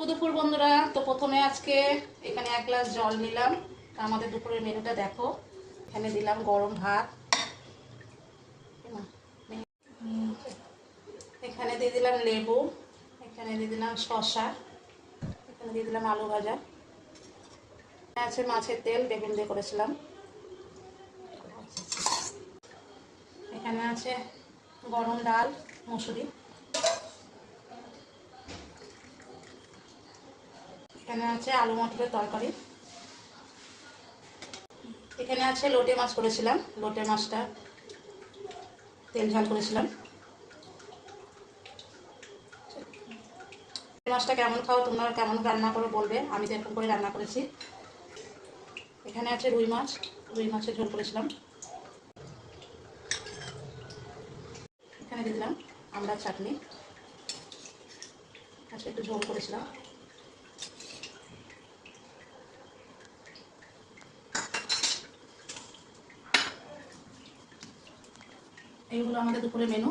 দুপুর বন্ধুরা, তো প্রথমে আজকে এখানে 1 গ্লাস জল নিলাম। আমাদের দুপুরের মেনুটা দেখো। এখানে দিলাম গরম ভাত, এখানে দিয়ে দিলাম লেবু, এখানে দিয়ে দিলাম শসা, এখানে দিয়ে দিলাম আলু ভাজা, আছে মাছের তেল বেগুন দিয়ে করেছিলাম, এখানে আছে গরম ডাল মসুরি, এখানে আছে আলু মটরের তরকারি, এখানে আছে লোটে মাছ করেছিলাম, লোটে মাছটা তেল ঝাল করেছিলাম। মাছটা কেমন খাও তোমরা, কেমন রান্না করে বলবে, আমি তো এরকম করে রান্না করেছি। এখানে আছে রুই মাছ, রুই মাছের ঝোল করেছিলাম। এখানে দিলাম আমড়ার চাটনি, আজকে একটু ঝোল করেছিলাম। এইগুলো আমাদের দুপুরের মেনু।